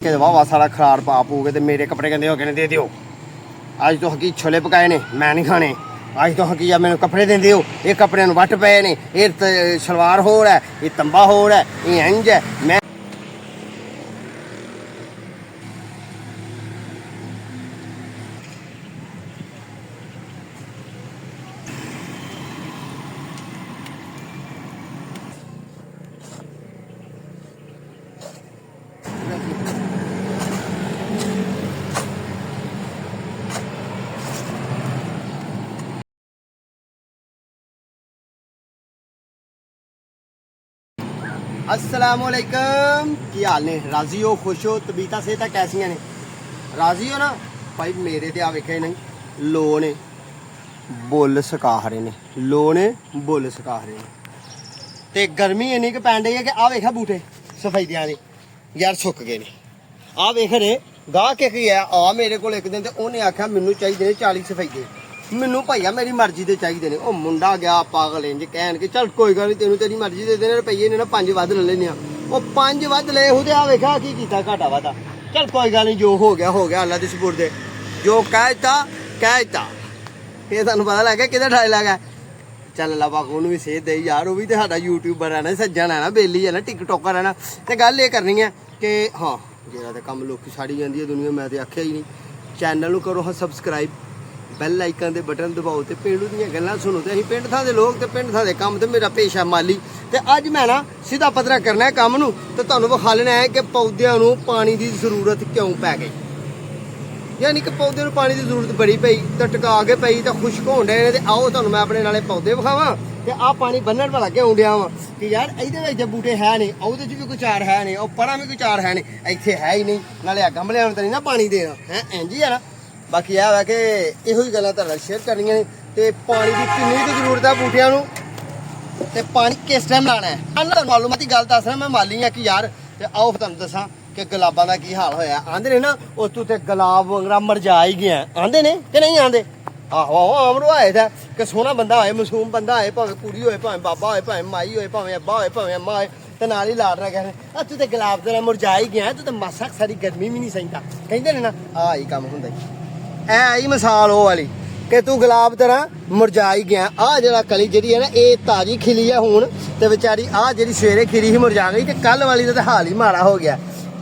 कि वाह सारा खरार पा पू के मेरे कपड़े कहते हो कहने दे दियो। अज तो हकी छोले पकाए ने मैं नहीं खाने। अज तो हकी मैंने कपड़े दे दियो। ये कपड़े वट पे ने, ये सलवार होर है, ये तंबा होर है, ये इंज है। मैं अस्सलामुअलैकुम, की हाल ने? राजी हो, खुश हो, तबीयत सेहत कैसियां ने? राजी हो ना भाई? मेरे ते आ वेखे नहीं लो ने बुल सका रहे ने, लो ने बुल सका रहे ने ते गर्मी इन्नी कि पैन डई है कि आ वेखा बूटे सफेदियां ने यार सुक गए ने। आ वेख रे गाह के है आ मेरे को एक दिन ते उन्हें आख्या मैनू चाहिए ने 40 सफेदे। मैनू भैया मेरी मर्जी दे चाहिए ने। ओ मुंडा गया पागल इंज कहन के चल कोई गल नहीं तेनू तेरी मर्जी दे देने रुपये ने ना 5 वध ले लेने। ओ 5 वध ले हो आ वेखा की कीता घाटा वादा। चल कोई गल नहीं जो हो गया अल्लाह दी सपुर्द दे। जो कहता ये तुहानू पता लग गया किहदा डायलॉग है। चल अल्लाह पाक ओनू भी सेहत दे यार, वो भी तो साडा यूट्यूबर है ना, सज्जन है ना, बेली है ना, टिकटॉकर है ना। ते गल ये करनी है कि हाँ जेड़ा ते कम लोग साड़ी जाती है दुनिया, मैं तो आख्या ही नहीं। चैनल नू करो हाँ सबसक्राइब, बैल आइकन दे बटन दबाओ ते पेंडू दी गल्लां सुनो। ते असीं पिंड थां दे लोग ते पिंड थां दे काम ते मेरा पेशा माली। ते अज मैं ना सीधा पद्धरा करना है काम नू ते तुहानू विखालना है कि पौधों नू पानी की जरूरत क्यों पै गई। यानी कि पौधे नू पानी की जरूरत बड़ी पई ते टका के पई ते खुश्क होण डे ने। ते आओ तुहानू मैं अपने नाले पौधे विखावां ते आ पानी बन्नण वाला क्यों डिया वां कि यार इहदे विच बूटे है नहीं, ओहदे च भी कोई चार है नहीं, ओह परां भी कोई चार है नहीं, इत्थे है ही नहीं। नाले गमलियां नू तां नहीं ना पानी देना है, इंज ही है ना। बाकी यह है कि इहो ही गल्लां तुहाडे नाल शेयर करनियां ने ते पानी की किन्नी की जरूरत है बूटियां नू ते पानी किस टाइम लाना है। तुहानू मालूमाती गल दस रहा, मैं माली हाँ कि यार ते आओ तुहानू दसां कि गुलाबां दा की हाल होया। आंदे ने ना उस तू ते गुलाब वगैरह मरजा ही गया, आंदे ने कि नहीं आंदे? आहो आहो आमरो आए थे कि सोहना बंदा होए, मासूम बंदा होए, भावें कुड़ी होए, भावें बाबा होए, भावें माई होए, भावें अब्बा होए, भावें अम्मा होए, ते नाल ही लाड़ रहा कहने तू ते गुलाब दा मुरझा ही गया, तू ते मासा सारी गर्मी भी नहीं सहिंदा। कहंदे ने ना आ ही काम हुंदा ऐ आई मिसाल वो वाली कि तू गुलाब तरह मुरझा ही गया। आ जरा कली जी है ना ये ताजी खिली है हूँ तो बेचारी आ जी सवेरे खिली ही मुरझा गई, तो कल वाली का तो हाल ही माड़ा हो गया।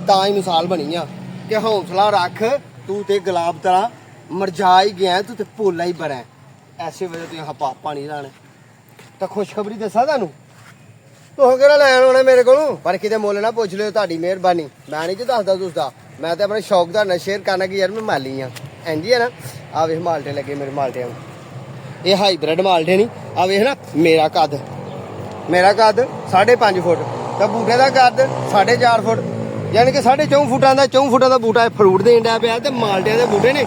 ता ही मिसाल बनी आ कि हौसला रख, तू तो गुलाब तरह मुरझा ही गया, तू तो पोला ही बड़ा है। ऐसे वजह तू यहाँ पापा नहीं लाने। तो खुशखबरी दसा तुहानू तुह कि लैन आना मेरे को, पर कितने मुल ना पुछ लियो, तुहाडी मेहरबानी। मैं नहीं जी दसदा दुसदा, मैं तो अपने शौक का शेयर करना कि यार मैं माली हाँ इंज ही है ना। आ वेख माल्टे लगे मेरे माल्टे, ये हाईब्रिड माल्टे नहीं। आ वेख ना मेरा कद 5.5 फुट तो बूटे का कद 4.5 फुट, यानी कि 4.5 फुटां का 4 फुटां का बूटा फ्रूट देन डै पिया। तो माल्टिया के बूटे ने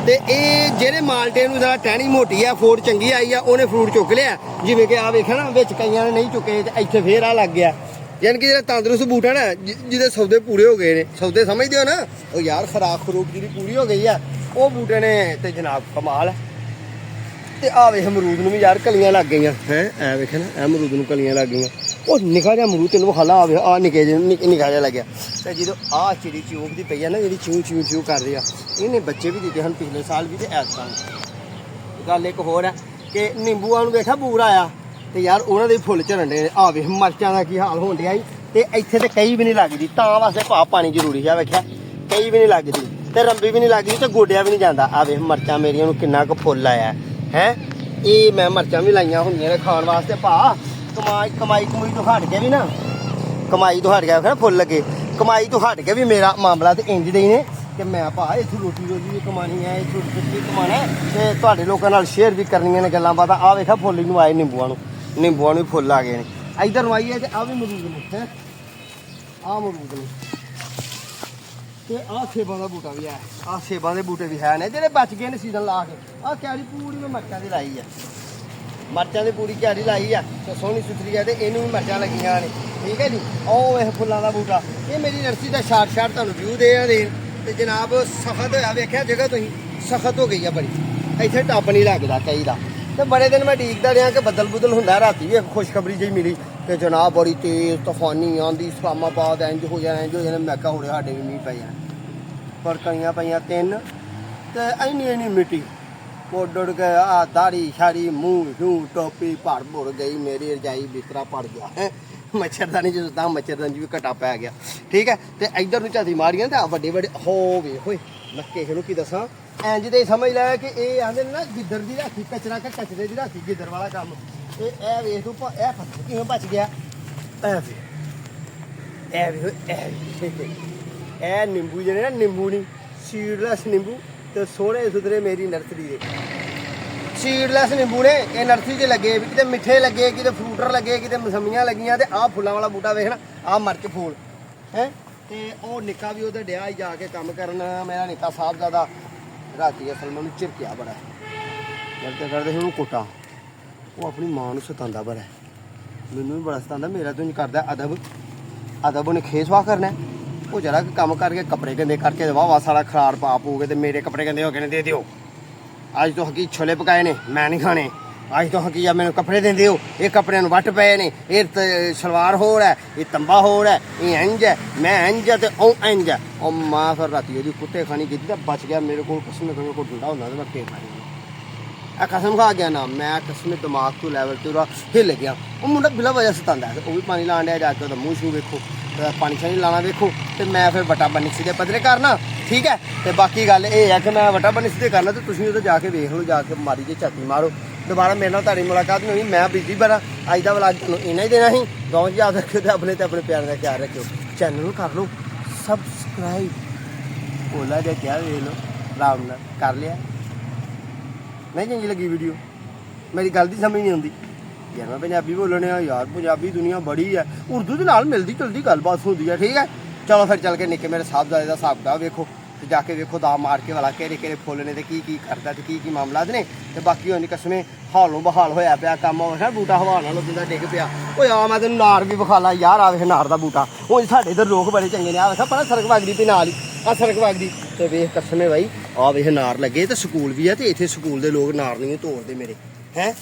ते ये जेह्ड़े माल्टे नूं जरा टहनी मोटी है, फोड़ चंगी आई है, उन्हें फ्रूट चुक लिया। जिवें कि आ वेखा ना बिच कईयां ने नहीं चुके ते इत्थे फेर आ लग गया। यानी कि जो तंदरुस्त बूटा ना जिहदे सौदे पूरे हो गए ने, सौदे समझदे हो ना, वो यार खराक खरूक जी पूरी हो गई है, वो बूटे ने ते जनाब कमाल है। ते आ वेख अमरूद नूं भी यार कलियां लग गई हैं। ऐ वेख ना अमरूद नूं कलियां लग गई। वो निक्का जिहा अमरूद तेनों विखाला आ निक्का जिहा लग्या। तो जो आ चिड़ी चूक दी पई है ना, जी चूं चूं कर रही है, इन्हें बच्चे भी दिते हैं पिछले साल भी, तो ऐसा गल एक होर है कि नींबूआं नूं वेखा बूर आया तो यार उन्होंने भी फुल झरन डे। आ वेख मरचां दा की हाल होण डिया ते इत्थे ते कई भी नहीं लगदी, तां वास्ते भाव पानी जरूरी है। वेख्या कई भी नहीं लगदी ते रंबी भी नहीं लगदी ते गोडिया भी नहीं जाता। आ वेख मरचां मेरियां नूं किन्ना क फुल आया है। ये मैं मरचां भी लाइयां होंदियां ने खाण वास्ते भा, कमाई तो हट के भी ना, कमाई तो हट गया फुल लगे, कमाई तो हट के भी मेरा मामला तो इंज दे ने कि मैं भा इत्थों रोटी रोजी भी कमानी है, इत्थों रुपये कमाना है ते तुहाडे लोकां नाल शेयर भी करनियां ने गल्लां बातां। आ वेखा फुल नूं आए नींबूआं नूं फुल आ गए ने। इधर नूं आइए ते आ भी मरूद ने है, आ मरूद ने ते आ सेबां दा बूटा भी है, आ सेबां दे बूटे भी है ने जेह्ड़े बच गए ने सीजन ला के। आ क्यारी पूरी में मरचां दी लाई है, मरचां दी पूरी क्यारी लाई है ते सोहनी सुथरी है, ते इनू भी मरचां लगियां ने। ठीक है जी, ओ वेख फुल्लां दा बूटा, ये मेरी नर्सरी दा शार्ट तुहानूं व्यू देन ते जनाब सख्त होया। वेख्या जगह तुसीं सख्त हो गई है बड़ी, इत्थे टप नहीं लगदा कई दा। तो बड़े दिन मैं डीकदा रहा कि बदल बुदल हुंदा, राती भी खुशखबरी जी मिली कि जनाब बड़ी तेज़ तूफानी आंधी इस्लामाबाद इंज हो जाना मैं क्या हो साढ़े भी मींह पै जाना पर कणियां पईयां 3 ते इन्नी मिट्टी उड़ के दाड़ी शाड़ी मूँह शूह टोपी भड़ भुड़ गई मेरी रजाई बिस्तरा पड़ गया है मच्छरदानी च सुता मच्छरदानी भी घटा पै गया ठीक है तो इधर ਨੂੰ ਝਾਤੀ ਮਾਰੀਆਂ ਤੇ ਵੱਡੇ ਵੱਡੇ ਹੋ ਵੇ ਹੋਏ ਮੈਂ ਕਿਸੇ ਨੂੰ ਕੀ ਦੱਸਾਂ ਇੰਜ ਦੇ ਸਮਝ ਲੈ ਕਿ ਇਹ ਆਂਦੇ ਨੇ ਨਾ ਗਿੱਦੜ ਦੀ ਰਾਖੀ ਕਚਰਾ ਕਿ ਕਚਰੇ ਦੀ ਰਾਖੀ ਗਿੱਦੜ ਵਾਲਾ ਕੰਮ ਇਹ ਵੇਖ ਤੂੰ ਇਹ ਫਸ ਕਿਵੇਂ ਬਚ ਗਿਆ ਇਹ ਨਿੰਬੂ ਜਿਹੜੇ ਨਾ ਨਿੰਬੂ ਨਹੀਂ ਸੀਡਲੈਸ ਨਿੰਬੂ ਤੇ ਸੋਹਣੇ ਸੁਥਰੇ ਮੇਰੀ ਨਰਸਰੀ ਦੇ ਸੀਡਲੈਸ ਨਿੰਬੂ ਨੇ ਇਹ ਨਰਸਰੀ 'ਚ ਲੱਗੇ ਵੀ ਕਿਤੇ ਮਿੱਠੇ ਲੱਗੇ ਕਿਤੇ ਫਰੂਟਰ ਲੱਗੇ ਕਿਤੇ ਮਸੰਮੀਆਂ ਲੱਗੀਆਂ ਤੇ ਆਹ ਫੁੱਲਾਂ ਵਾਲਾ ਬੂਟਾ ਵੇਖਣਾ ਆਹ ਮਿਰਚ ਫੂਲ ਹੈ ਤੇ ਉਹ ਨਿੱਕਾ ਵੀ ਉਹਦੇ ਡਿਆ ਹੀ ਜਾ ਕੇ ਕੰਮ ਕਰਨ ਮੇਰਾ ਨਿੱਕਾ ਸਾਹਿਬਜ਼ਾਦਾ ਰਾਤੀ ਅਸਲ ਮੈਨੂੰ ਝਿਰਕਿਆ ਬੜਾ ਕਰਦੇ ਉਹਨੂੰ ਕੋਟਾ ਉਹ ਆਪਣੀ ਮਾਂ ਨੂੰ ਸਤਾਉਂਦਾ ਬੜਾ ਮੈਨੂੰ ਵੀ ਬੜਾ ਸਤਾਉਂਦਾ ਮੇਰਾ ਤੋਂ ਨਹੀਂ ਕਰਦਾ ਅਦਬ ਉਹਨੇ ਖੇਸਵਾ ਕਰਨਾ ਉਹ ਜਰਾ ਕੰਮ ਕਰਕੇ ਕੱਪੜੇ ਗੰਦੇ ਕਰਕੇ ਵਾਹ ਸਾਰਾ ਖਰਾਰ ਪਾ ਪੂਗੇ ਤੇ ਮੇਰੇ ਕੱਪੜੇ ਗੰਦੇ ਹੋ ਗਏ ਨੇ ਦੇ ਦਿਓ ਅੱਜ ਤੋਂ ਹਕੀ ਛੋਲੇ ਪਕਾਏ ਨੇ ਮੈਂ ਨਹੀਂ ਖਾਣੇ ਅੱਜ ਤੋਂ ਹਕੀ ਆ ਮੈਨੂੰ ਕੱਪੜੇ ਦਿੰਦੇ ਹੋ ਇਹ ਕੱਪੜਿਆਂ ਨੂੰ ਵੱਟ ਪਏ ਨੇ ਇਹ ਸਲਵਾਰ ਹੋਰ ਹੈ ਇਹ ਤੰਬਾ ਹੋਰ ਹੈ ਇਹ ਇੰਜ ਹੈ ਮੈਂ ਇੰਜ ਤੇ ਉਹ ਇੰਜ ਹੈ ਉਹ ਮਾਂ ਫਿਰ ਰਾਤੀ ਉਹਦੀ ਕੁੱਤੇ ਖਾਣੀ ਕੀਤੀ ਤਾਂ ਬਚ ਗਿਆ ਮੇਰੇ ਕੋਲ ਕਸਮ ਨਾਲ ਕੋਈ ਡੁੰਡਾ ਹੁੰਦਾ ਤਾਂ ਮੈਂ ਫੇਰ ਖਾਣੀ ਆ ਕਸਮ ਖਾ ਗਿਆ ਨਾ ਮੈਂ ਕਸਮ ਦਿਮਾਗ ਤੋਂ ਲੈਵਲ ਤੇ ਉਹਦਾ ਹਿੱਲ ਗਿਆ ਉਹ ਮੁੰਡਾ ਬਿਲਾ ਵਜ੍ਹਾ ਸਤਾਉਂਦਾ ਉਹ ਵੀ ਪਾਣੀ ਲਾਣ ਡਿਆ ਜਾ ਕੇ ਉਹਦਾ ਮੂੰਹ ਸ਼ੂ ਵੇਖੋ ਪਾਣੀ ਛਾਣੀ ਲਾਣਾ ਵੇਖੋ ਤੇ ਮੈਂ ਫਿਰ ਵਟਾ ਬੰਨੀ ਸਿੱਧੇ ਪੱਧਰੇ ਕਰਨਾ ਠੀਕ ਹੈ ਤੇ ਬਾਕੀ ਗੱਲ ਇਹ ਹੈ ਕਿ ਮੈਂ ਵਟਾ ਬੰਨੀ ਸਿੱਧੇ ਕਰਨਾ ਤੇ ਤੁਸੀਂ ਉਹਦੇ ਜਾ ਕੇ ਵੇਖ ਲਓ ਜਾ ਕੇ ਮਾਰੀ ਜੇ ਝਾਤੀ ਮਾਰੋ ਦੁਬਾਰਾ ਮੇਰੇ ਨਾਲ ਤੁਹਾਡੀ ਮੁਲਾਕਾਤ ਨਹੀਂ ਹੋਈ ਮੈਂ ਬਿਜ਼ੀ ਬੜਾ ਅੱਜ ਦਾ ਵਲੌਗ ਤੁਹਾਨੂੰ ਇੰਨਾ ਹੀ ਦੇਣਾ ਸੀ ਗਾਉਂ ਯਾਦ ਰੱਖਿਓ ਤੇ ਆਪਣੇ ਪਿਆਰ ਦਾ ਖਿਆਲ ਰੱਖਿਓ ਚੈਨਲ ਨੂੰ ਕਰ ਲਓ ਸਬਸਕ੍ਰਾਈਬ ਬੋਲਾ ਜਾਂ ਕਿਆ ਵੇਖ ਲਓ ਆਰਾਮ ਨਾਲ ਕਰ ਲਿਆ ਨਹੀਂ ਚੰਗੀ ਲੱਗੀ ਵੀਡੀਓ ਮੇਰੀ ਗੱਲ ਦੀ ਸਮਝ ਨਹੀਂ ਆਉਂਦੀ ਯਾਰ ਮੈਂ ਪੰਜਾਬੀ ਬੋਲਣੇ ਆ ਯਾਰ ਪੰਜਾਬੀ ਦੁਨੀਆ ਬੜੀ ਹੈ ਉਰਦੂ ਦੇ ਨਾਲ ਮਿਲਦੀ ਜੁਲਦੀ ਗੱਲਬਾਤ ਹੁੰਦੀ ਹੈ ਠੀਕ ਹੈ ਚਲੋ ਫਿਰ ਚੱਲ ਕੇ ਨਿੱਕੇ ਮੇਰੇ ਸਾਹਿਬਜ਼ਾਦੇ ਦਾ ਹਿਸਾਬ ਦਾ ਵੇਖੋ ਤੇ ਜਾ ਕੇ ਵੇਖੋ ਦਾ ਮਾਰ ਕੇ ਵਾਲਾ ਕਿਹੜੇ ਫੁੱਲ ਨੇ ਤੇ ਕੀ ਕਰਦਾ ਤੇ ਕੀ ਮਾਮਲਾਤ ਨੇ ਤੇ ਬਾਕੀ ਹੋਣੀ ਕਸਮੇ ਹਾਲੋਂ ਬਹਾਲ ਹੋਇਆ ਪਿਆ ਕੰਮ ਹੋਇਆ ਬੂਟਾ ਹਵਾ ਨਾਲ ਉਹਦਾ ਡਿੱਗ ਪਿਆ ਓਏ ਆ ਮੈਂ ਤੈਨੂੰ ਨਾਰ ਵੀ ਵਿਖਾਲਾ ਯਾਰ ਆ ਵੇਖ ਨਾਰ ਦਾ ਬੂਟਾ ਹੁਣ ਸਾਡੇ ਇੱਧਰ ਲੋਕ ਬੜੇ ਚੰਗੇ ਨੇ ਆ ਵੇਖਾ ਪਤਾ ਸੜਕ ਵਗਦੀ ਤੇ ਨਾਲ ਹੀ ਆ ਸੜਕ ਵਗਦੀ ਤੇ ਵੇਖ ਕਸਮੇ ਬਾਈ ਆ ਵੇਖ ਨਾਰ ਲੱਗੇ ਤੇ ਸਕੂਲ ਵੀ ਆ ਤੇ ਇੱਥੇ ਸਕੂਲ ਦੇ ਲੋਕ ਨਾਰ ਨਹੀਂ ਤੋੜਦੇ ਮੇਰੇ ਹੈ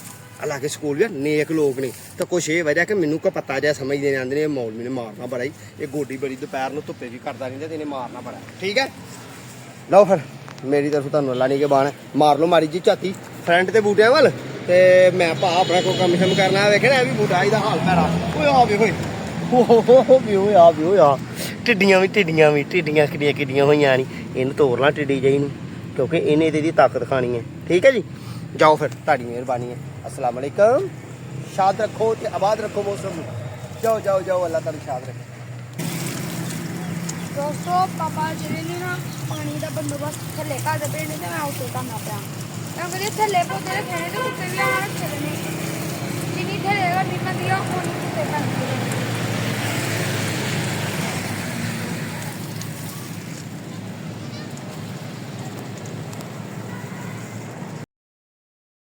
ਹਾਲਾਂਕਿ ਸਕੂਲ ਵੀ ਨੇਕ ਲੋਕ ਨੇ ਤਾਂ ਕੁਛ ਇਹ ਵਜ੍ਹਾ ਕਿ ਮੈਨੂੰ ਕੋ ਪਤਾ ਜਿਹਾ ਸਮਝਦੇ ਨੇ ਆਂਦੇ ਨੇ ਮੌਲਵੀ ਨੇ ਮਾਰਨਾ ਬੜਾ ਹੀ ਇਹ ਗੋਡੀ ਬੜੀ ਦੁਪਹਿਰ ਨੂੰ ਧੁੱਪੇ ਵੀ ਕਰਦਾ ਰਹਿੰਦਾ ਤੇ ਇਹਨੇ ਮਾਰਨਾ ਬੜਾ ਠੀਕ ਹੈ ਲਓ ਫਿਰ ਮੇਰੀ ਤਰਫ ਤੁਹਾਨੂੰ ਅੱਲਾ ਨਹੀਂ ਕਿ ਬਾਣ ਮਾਰ ਲਓ ਮਾਰੀ ਜੀ ਝਾਤੀ ਫਰੰਟ ਤੇ ਬੂਟਿਆਂ ਵੱਲ ਤੇ ਮੈਂ ਭਾ ਆਪਣਾ ਕੋਈ ਕੰਮ ਸ਼ਮ ਕਰਨਾ ਵੇਖਣਾ ਇਹ ਵੀ ਬੂਟਾ ਇਹਦਾ ਹਾਲ ਪੈਰਾ ਓਏ ਆ ਵੇ ਓਏ ਆ ਟਿੱਡੀਆਂ ਕਿੱਡੀਆਂ ਹੋਈਆਂ ਨਹੀਂ ਇਹਨੂੰ ਤੋੜ ਲਾਂ ਟਿੱਡੀ ਜਿਹੀ ਨੂੰ ਕਿਉਂਕਿ ਇਹਨੇ ਇਹਦੀ ਤਾਕਤ ਖਾਣੀ ਹੈ ਠੀਕ ਹੈ ਜੀ ਜਾਓ ਫਿਰ ਤੁਹਾਡੀ ਮਿਹਰਬਾਨੀ ਹੈ अस्सलाम वालेकुम शाद रखो ते आबाद रखो मौसम जाओ अल्लाह ताला शाद रखे दोस्तों पापा ਜਿਹੜੇ ਨੇ ਨਾ ਪਾਣੀ ਦਾ ਬੰਦੋਬਸਤ ਥੱਲੇ ਕਰ ਦੇ ਨੇ ਤੇ ਮੈਂ ਉੱਤੇ ਕਰਨਾ ਪਿਆ ਮੈਂ ਕਹਿੰਦੇ ਥੱਲੇ ਪੋਤੇ ਰੱਖਣੇ ਤੇ ਕੁੱਤੇ ਵੀ ਆਣ ਰੱਖੇ ਨੇ ਜਿੰਨੀ ਥੱਲੇ ਨਿਕਲਦੀ ਆ ਉਹ ਨਹੀਂ ਤੇ